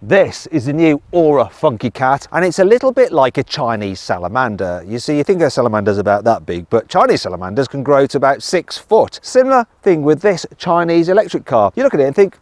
This is the new Aura Funky Cat, and it's a little bit like a Chinese salamander. You see, you think a salamander's about that big, but Chinese salamanders can grow to about 6 foot. Similar thing with this Chinese electric car. You look at it and think,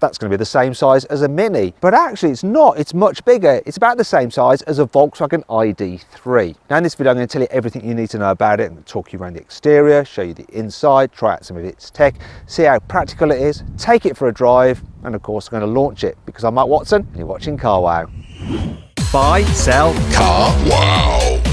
that's going to be the same size as a Mini. But actually it's not, it's much bigger. It's about the same size as a Volkswagen ID3. Now in this video I'm going to tell you everything you need to know about it and talk you around the exterior, show you the inside, try out some of its tech, see how practical it is, take it for a drive, and of course I'm going to launch it because I'm Mike Watson and you're watching CarWow. Buy, sell, CarWow.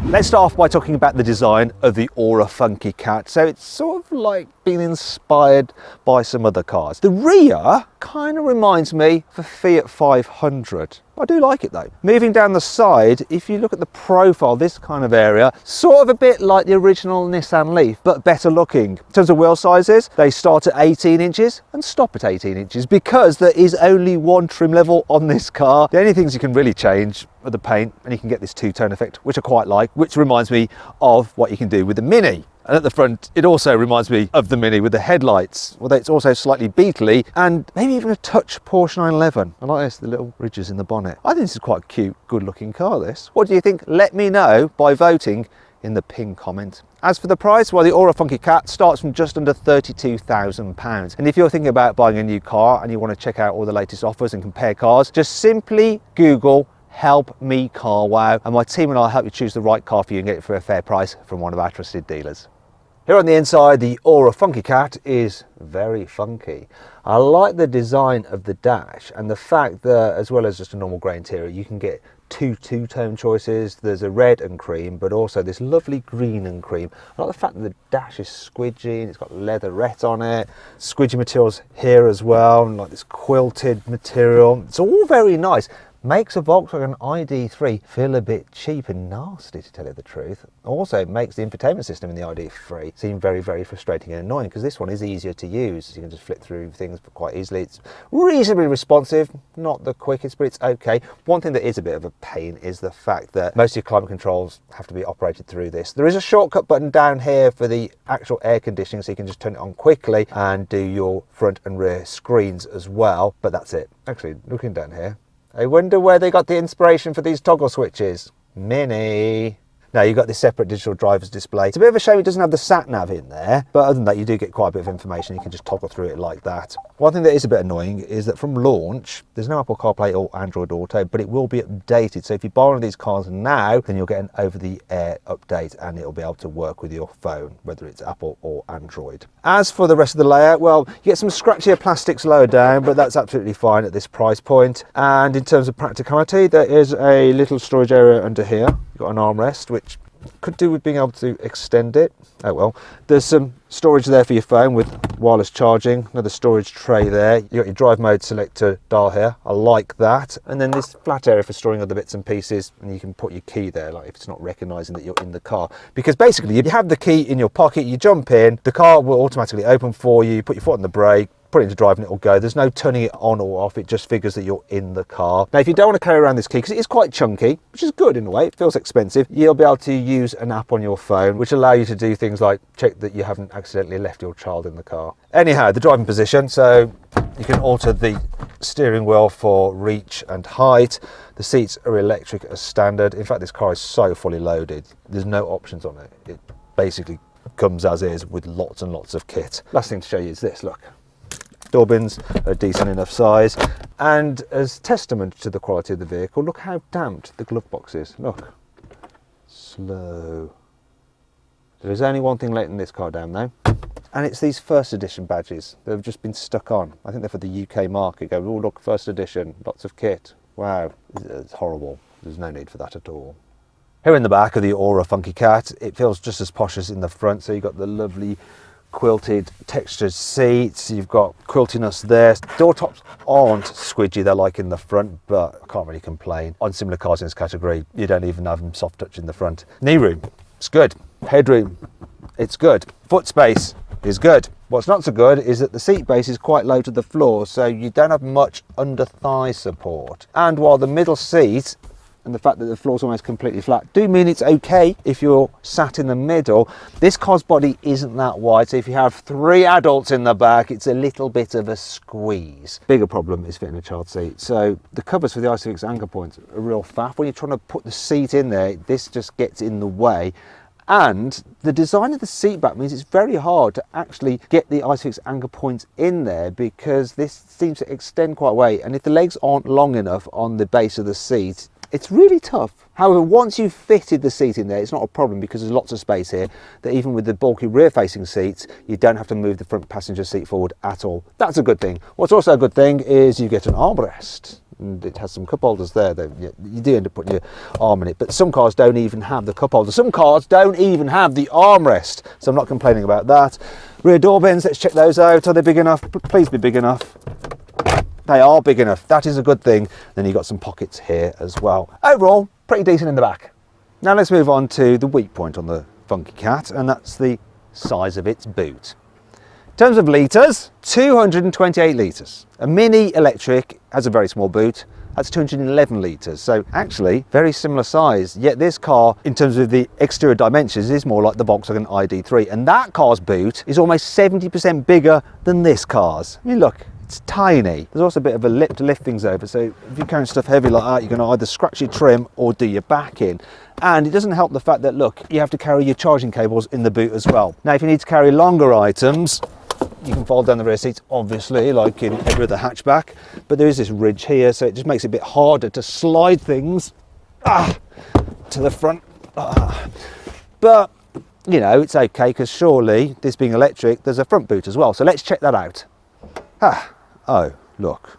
Let's start off by talking about the design of the Aura Funky Cat. So it's sort of like being inspired by some other cars. The rear kind of reminds me of a Fiat 500. I do like it though. Moving down the side, if you look at the profile, this kind of area, sort of a bit like the original Nissan Leaf, but better looking. In terms of wheel sizes, they start at 18 inches and stop at 18 inches because there is only one trim level on this car. The only things you can really change are the paint, and you can get this two-tone effect, which I quite like, which reminds me of what you can do with the Mini. And at the front, it also reminds me of the Mini with the headlights, although it's also slightly Beetle-y and maybe even a touch Porsche 911. I like this, the little ridges in the bonnet. I think this is quite a cute, good-looking car, this. What do you think? Let me know by voting in the pinned comment. As for the price, well, the Aura Funky Cat starts from just under £32,000. And if you're thinking about buying a new car and you want to check out all the latest offers and compare cars, just simply Google Help Me CarWow, and my team and I will help you choose the right car for you and get it for a fair price from one of our trusted dealers. Here on the inside, the Aura Funky Cat is very funky. I like the design of the dash and the fact that, as well as just a normal grey interior, you can get two-tone choices. There's a red and cream, but also this lovely green and cream. I like the fact that the dash is squidgy and it's got leatherette on it. Squidgy materials here as well, and like this quilted material. It's all very nice. Makes a Volkswagen ID3 feel a bit cheap and nasty, to tell you the truth. Also, it makes the infotainment system in the ID3 seem very, very frustrating and annoying because this one is easier to use. You can just flip through things quite easily. It's reasonably responsive, not the quickest, but it's okay. One thing that is a bit of a pain is the fact that most of your climate controls have to be operated through this. There is a shortcut button down here for the actual air conditioning, so you can just turn it on quickly and do your front and rear screens as well, but that's it. Actually, looking down here, I wonder where they got the inspiration for these toggle switches. Mini. Now you've got this separate digital driver's display. It's a bit of a shame it doesn't have the sat nav in there, but other than that you do get quite a bit of information. You can just toggle through it like that. One thing that is a bit annoying is that from launch there's no Apple CarPlay or Android Auto, but it will be updated. So if you buy one of these cars now, then you'll get an over-the-air update and it'll be able to work with your phone, whether it's Apple or Android. As for the rest of the layout, well, you get some scratchier plastics lower down, but that's absolutely fine at this price point. And in terms of practicality, there is a little storage area under here. You've got an armrest, which could do with being able to extend it. Oh well. There's some storage there for your phone with wireless charging. Another storage tray there. You've got your drive mode selector dial here. I like that. And then this flat area for storing other bits and pieces, and you can put your key there, like if it's not recognizing that you're in the car. Because basically, if you have the key in your pocket, you jump in, the car will automatically open for you, put your foot on the brake, put it into drive and it'll go. There's no turning it on or off, it just figures that you're in the car. Now if you don't want to carry around this key, because it is quite chunky, which is good in a way, it feels expensive, you'll be able to use an app on your phone which allow you to do things like check that you haven't accidentally left your child in the car. Anyhow, the driving position, so you can alter the steering wheel for reach and height. The seats are electric as standard. In fact, this car is so fully loaded, there's no options on it. It basically comes as is with lots and lots of kit. Last thing to show you is this, look. Door bins are a decent enough size, and as testament to the quality of the vehicle, look how damped the glove box is. Look, slow. There is only one thing letting this car down though, and it's these first edition badges that have just been stuck on. I think they're for the UK market. Go, oh look, first edition, lots of kit. Wow, it's horrible. There's no need for that at all. Here in the back of the Aura Funky Cat, it feels just as posh as in the front. So you've got the lovely quilted textured seats, you've got quiltiness there. Door tops aren't squidgy, they're like in the front, but I can't really complain. On similar cars in this category, you don't even have them soft touch in the front. Knee room, it's good. Headroom, it's good. Foot space is good. What's not so good is that the seat base is quite low to the floor, so you don't have much under thigh support. And while the middle seat and the fact that the floor's almost completely flat do mean it's okay if you're sat in the middle. This car's body isn't that wide, so if you have 3 adults in the back, it's a little bit of a squeeze. Bigger problem is fitting a child seat. So the covers for the ISOFIX anchor points are a real faff. When you're trying to put the seat in there, this just gets in the way. And the design of the seat back means it's very hard to actually get the ISOFIX anchor points in there, because this seems to extend quite a way, and if the legs aren't long enough on the base of the seat, it's really tough. However, once you've fitted the seat in there, it's not a problem, because there's lots of space here, that even with the bulky rear-facing seats, you don't have to move the front passenger seat forward at all. That's a good thing. What's also a good thing is you get an armrest. And it has some cup holders there, though. You do end up putting your arm in it, but some cars don't even have the cup holder. Some cars don't even have the armrest, so I'm not complaining about that. Rear door bins, let's check those out. Are they big enough? Please be big enough. They are big enough. That is a good thing. Then you've got some pockets here as well. Overall, pretty decent in the back. Now let's move on to the weak point on the Funky Cat, and that's the size of its boot. In terms of litres, 228 litres. A Mini electric has a very small boot. That's 211 litres, so actually very similar size. Yet this car, in terms of the exterior dimensions, is more like the Volkswagen ID3, and that car's boot is almost 70% bigger than this car's. I mean, look, it's tiny. There's also a bit of a lip to lift things over, so if you're carrying stuff heavy like that, you're going to either scratch your trim or do your back in. And it doesn't help the fact that, look, you have to carry your charging cables in the boot as well. Now, if you need to carry longer items, you can fold down the rear seats, obviously, like in every other hatchback, but there is this ridge here, so it just makes it a bit harder to slide things to the front. But, you know, it's okay, because surely, this being electric, there's a front boot as well. So let's check that out. Oh, look.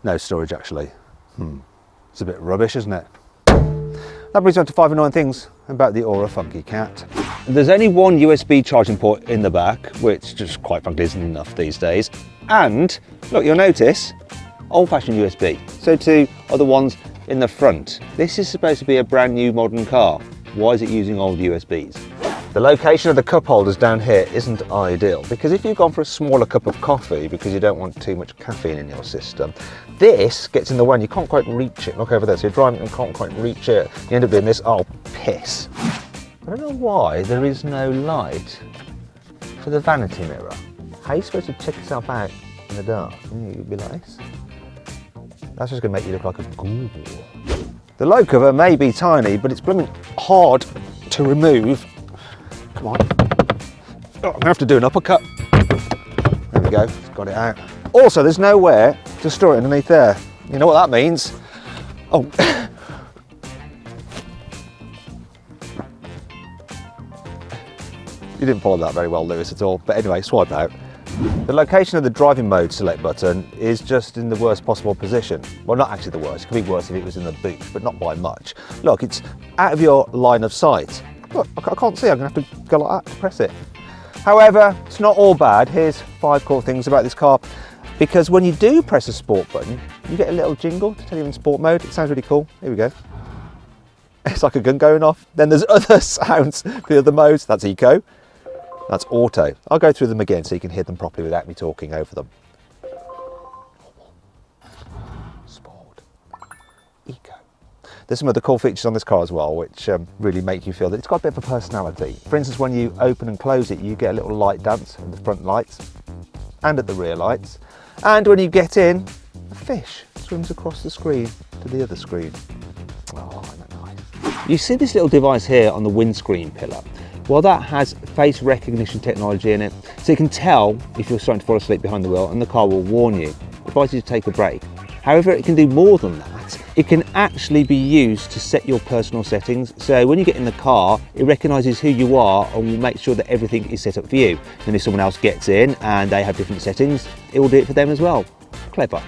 No storage, actually. It's a bit rubbish, isn't it? That brings on to 5 annoying things about the Aura Funky Cat. There's only one USB charging port in the back, which just quite frankly isn't enough these days. And look, you'll notice old-fashioned USB. So too are the ones in the front. This is supposed to be a brand new modern car. Why is it using old USBs? The location of the cup holders down here isn't ideal, because if you've gone for a smaller cup of coffee because you don't want too much caffeine in your system, this gets in the way and you can't quite reach it. Look over there, so you're driving and can't quite reach it. You end up doing this, oh piss. I don't know why there is no light for the vanity mirror. How are you supposed to check yourself out in the dark? You'd be like this. That's just going to make you look like a ghoul. The low cover may be tiny, but it's blooming hard to remove. Come on. Oh, I'm going to have to do an uppercut. There we go, got it out. Also, there's nowhere to store it underneath there. You know what that means? Oh. You didn't follow that very well, Lewis, at all. But anyway, swipe out. The location of the driving mode select button is just in the worst possible position. Well, not actually the worst. It could be worse if it was in the boot, but not by much. Look, it's out of your line of sight. Look, I can't see. I'm going to have to go like that to press it. However, it's not all bad. Here's 5 cool things about this car. Because when you do press a sport button, you get a little jingle to tell you in sport mode. It sounds really cool. Here we go. It's like a gun going off. Then there's other sounds for the other modes. That's eco. That's auto. I'll go through them again so you can hear them properly without me talking over them. Sport. Eco. There's some other cool features on this car as well, which really make you feel that it's got a bit of a personality. For instance, when you open and close it, you get a little light dance in the front lights and at the rear lights. And when you get in, a fish swims across the screen to the other screen. Oh, isn't that nice? You see this little device here on the windscreen pillar? Well, that has face recognition technology in it, so you can tell if you're starting to fall asleep behind the wheel, and the car will warn you, advise you to take a break. However, it can do more than that. It can actually be used to set your personal settings. So when you get in the car, it recognises who you are and will make sure that everything is set up for you. And if someone else gets in and they have different settings, it will do it for them as well. Clever.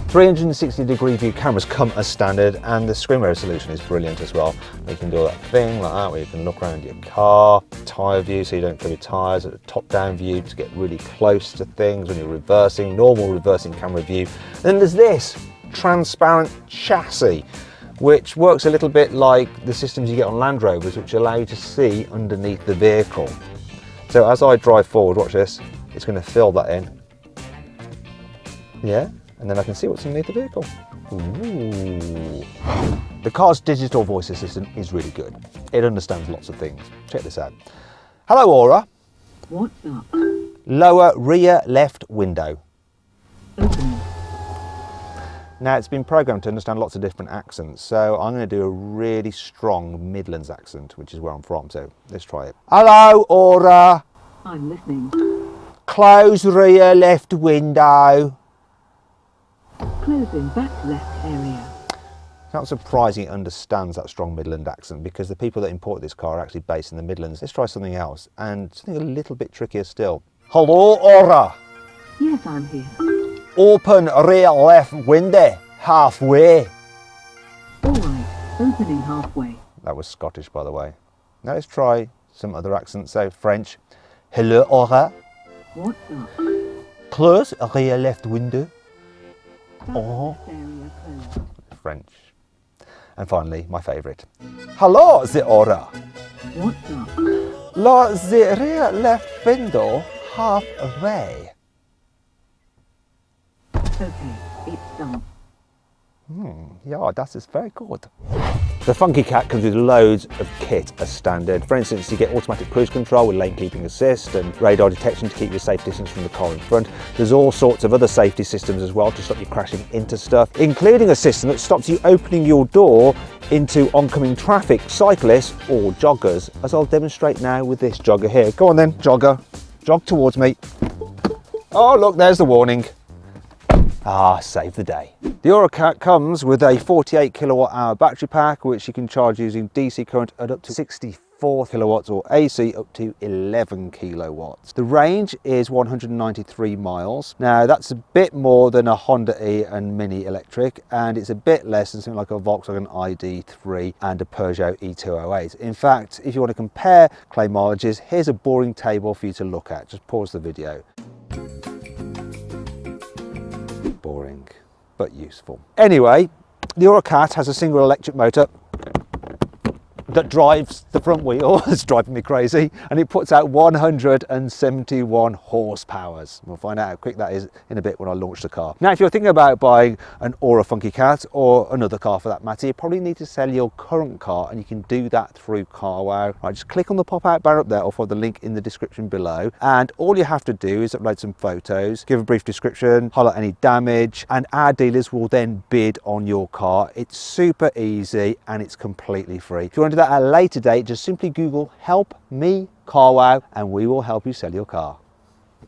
360-degree view cameras come as standard, and the screen resolution is brilliant as well. You can do that thing like that where you can look around your car, tyre view so you don't fill your tyres, a top-down view to get really close to things when you're reversing, normal reversing camera view. And then there's this transparent chassis, which works a little bit like the systems you get on Land Rovers, which allow you to see underneath the vehicle. So as I drive forward, watch this, it's going to fill that in. Yeah, and then I can see what's underneath the vehicle. Ooh. The car's digital voice assistant is really good. It understands lots of things. Check this out. Hello, Aura. What's up? Lower rear left window. Opening. Now, it's been programmed to understand lots of different accents, so I'm going to do a really strong Midlands accent, which is where I'm from, so let's try it. Hello, Aura. I'm listening. Close rear left window. Closing back left area. It's not surprising it understands that strong Midland accent, because the people that import this car are actually based in the Midlands. Let's try something else, and something a little bit trickier still. Hello, Aura. Yes, I'm here. Open rear left window, halfway. All right, opening halfway. That was Scottish, by the way. Now let's try some other accents. So French. Hello, Aura. What's up? Close rear left window. Back Oh. left area closed. French. And finally, my favourite. Hello, the Aura. What's up? The rear left window, halfway. Okay, it's done. Yeah, that is very good. The Funky Cat comes with loads of kit as standard. For instance, you get automatic cruise control with lane keeping assist and radar detection to keep you a safe distance from the car in front. There's all sorts of other safety systems as well to stop you crashing into stuff, including a system that stops you opening your door into oncoming traffic, cyclists or joggers, as I'll demonstrate now with this jogger here. Go on then, jogger. Jog towards me. Oh, look, there's the warning. Ah, save the day. The Aura Cat comes with a 48 kilowatt hour battery pack, which you can charge using DC current at up to 64 kilowatts or AC up to 11 kilowatts. The range is 193 miles. Now, that's a bit more than a Honda E and Mini electric, and it's a bit less than something like a Volkswagen ID3 and a Peugeot E208. In fact, if you want to compare claim mileages, here's a boring table for you to look at. Just pause the video. Boring, but useful. Anyway, the Aura Cat has a single electric motor that drives the front wheel. It's driving me crazy, and it puts out 171 horsepower. We'll find out how quick that is in a bit when I launch the car. Now, if you're thinking about buying an Aura Funky Cat or another car for that matter, you probably need to sell your current car, and you can do that through carwow. Right, just click on the pop-out banner up there or follow the link in the description below, and all you have to do is upload some photos, give a brief description, highlight any damage, and our dealers will then bid on your car. It's super easy and it's completely free. If you want to do that at a later date, just simply Google "Help Me Carwow" and we will help you sell your car.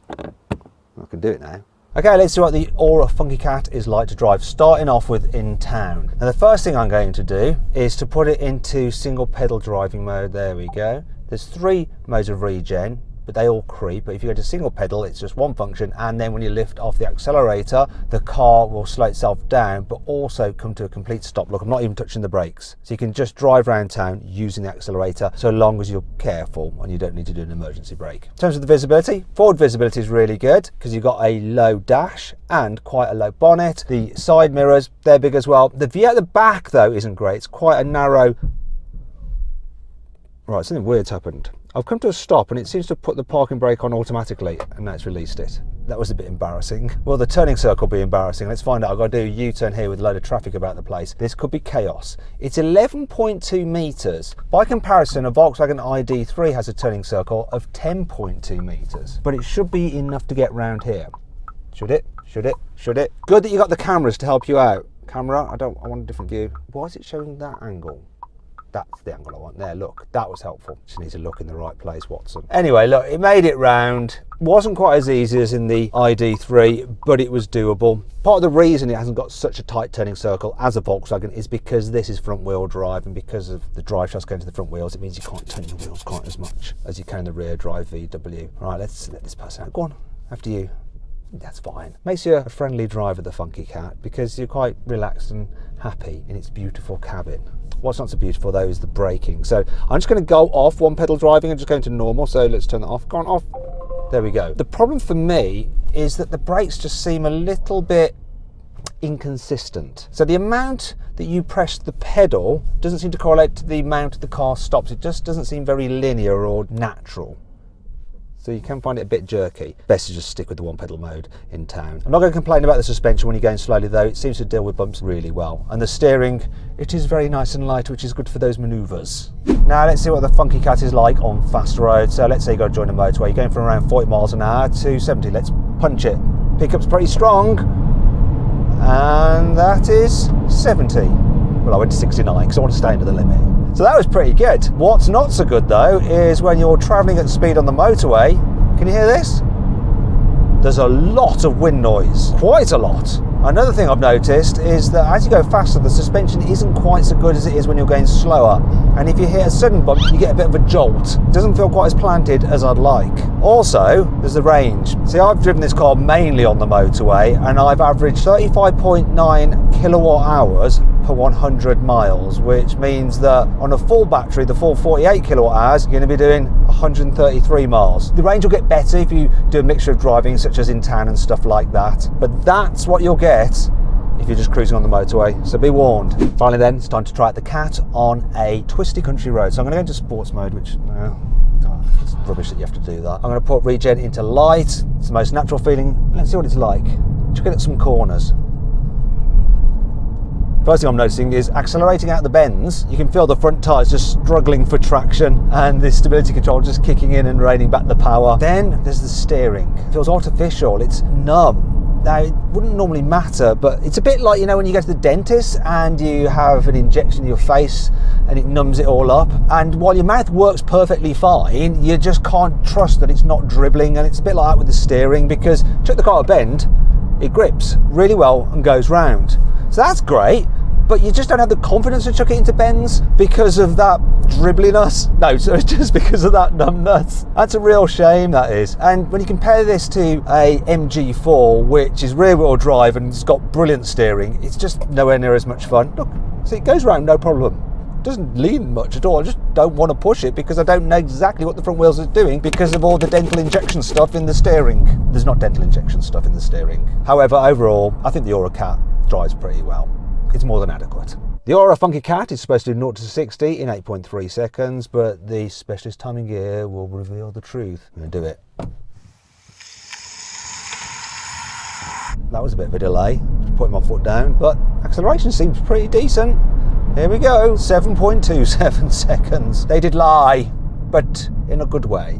I can do it now. Okay, let's see what the Aura Funky Cat is like to drive, starting off with in town. Now, the first thing I'm going to do is to put it into single pedal driving mode. There we go. There's 3 modes of regen, but they all creep. But if you go to single pedal, it's just one function, and then when you lift off the accelerator, the car will slow itself down but also come to a complete stop. Look, I'm not even touching the brakes, so you can just drive around town using the accelerator so long as you're careful and you don't need to do an emergency brake. In terms of the visibility, forward visibility is really good because you've got a low dash and quite a low bonnet. The side mirrors, they're big as well. The view at the back though isn't great. It's quite a narrow. Right, something weird's happened. I've come to a stop and it seems to put the parking brake on automatically, and now it's released it. That was a bit embarrassing. Will the turning circle be embarrassing? Let's find out. I've got to do a U-turn here with a load of traffic about the place. This could be chaos. It's 11.2 metres. By comparison, a Volkswagen ID3 has a turning circle of 10.2 metres. But it should be enough to get round here. Should it? Should it? Should it? Good that you got the cameras to help you out. Camera, I want a different view. Why is it showing that angle? That's the angle I want there. Look, that was helpful. Just need to look in the right place, Watson. Anyway, look, it made it round. Wasn't quite as easy as in the ID3, but it was doable. Part of the reason it hasn't got such a tight turning circle as a Volkswagen is because this is front wheel drive, and because of the drive shaft going to the front wheels, it means you can't turn your wheels quite as much as you can in the rear drive VW. All right, let's let this pass out. Go on, after you. That's fine. Makes you a friendly driver, the Funky Cat, because you're quite relaxed and happy in its beautiful cabin. What's not so beautiful though is the braking. So I'm just going to go off one pedal driving and just go into normal. So let's turn that off. Go on, off. There we go. The problem for me is that the brakes just seem a little bit inconsistent. So the amount that you press the pedal doesn't seem to correlate to the amount the car stops. It just doesn't seem very linear or natural. so you can find it a bit jerky. Best to just stick with the one pedal mode in town. I'm not going to complain about the suspension when you're going slowly though. It seems to deal with bumps really well. And the steering, it is very nice and light, which is good for those manoeuvres. Now let's see what the Funky Cat is like on fast roads. So let's say you've got to join a motorway. You're going from around 40 miles an hour to 70. Let's punch it. Pickup's pretty strong. And that is 70. Well, I went to 69 because I want to stay under the limit. So that was pretty good. What's not so good though is when you're travelling at speed on the motorway. Can you hear this? There's a lot of wind noise, quite a lot. Another thing I've noticed is that as you go faster, the suspension isn't quite so good as it is when you're going slower. And if you hit a sudden bump, you get a bit of a jolt. It doesn't feel quite as planted as I'd like. Also, there's the range. See, I've driven this car mainly on the motorway and I've averaged 35.9 kilowatt hours per 100 miles, which means that on a full battery, the full 48 kilowatt hours, you're going to be doing 133 miles. The range will get better if you do a mixture of driving, such as in town and stuff like that. But that's what you'll get if you're just cruising on the motorway, so be warned. Finally then, it's time to try out the Cat on a twisty country road. So I'm going to go into sports mode, which, it's rubbish that you have to do that. I'm going to put regen into light. It's the most natural feeling. Let's see what it's like. Just get at some corners. First thing I'm noticing is accelerating out the bends, you can feel the front tyres just struggling for traction and the stability control just kicking in and reining back the power. Then there's the steering. It feels artificial, it's numb. Now, it wouldn't normally matter, but it's a bit like, when you go to the dentist and you have an injection in your face and it numbs it all up. And while your mouth works perfectly fine, you just can't trust that it's not dribbling. And it's a bit like that with the steering, because chuck the car a bend, it grips really well and goes round. So that's great, but you just don't have the confidence to chuck it into bends because of that dribbliness. No, so it's just because of that numbness. That's a real shame, that is. And when you compare this to a MG4, which is rear wheel drive and it's got brilliant steering, it's just nowhere near as much fun. Look, see, it goes round no problem. It doesn't lean much at all. I just don't want to push it because I don't know exactly what the front wheels are doing because of all the dental injection stuff in the steering. There's not dental injection stuff in the steering. However, overall, I think the Aura Cat drives pretty well. It's more than adequate. The Aura Funky Cat is supposed to do 0 to 60 in 8.3 seconds, but the specialist timing gear will reveal the truth. I'm going to do it. That was a bit of a delay, just putting my foot down, but acceleration seems pretty decent. Here we go, 7.27 seconds. They did lie, but in a good way.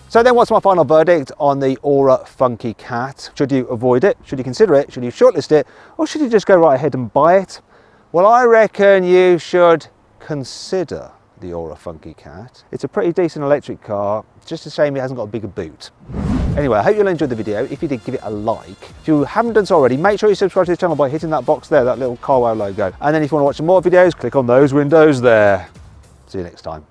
So then what's my final verdict on the Aura Funky Cat? Should you avoid it? Should you consider it? Should you shortlist it? Or should you just go right ahead and buy it? Well, I reckon you should consider the Aura Funky Cat. It's a pretty decent electric car. It's just a shame it hasn't got a bigger boot. Anyway, I hope you'll enjoy the video. If you did, give it a like. If you haven't done so already, make sure you subscribe to the channel by hitting that box there, that little carwow logo. And then if you want to watch some more videos, click on those windows there. See you next time.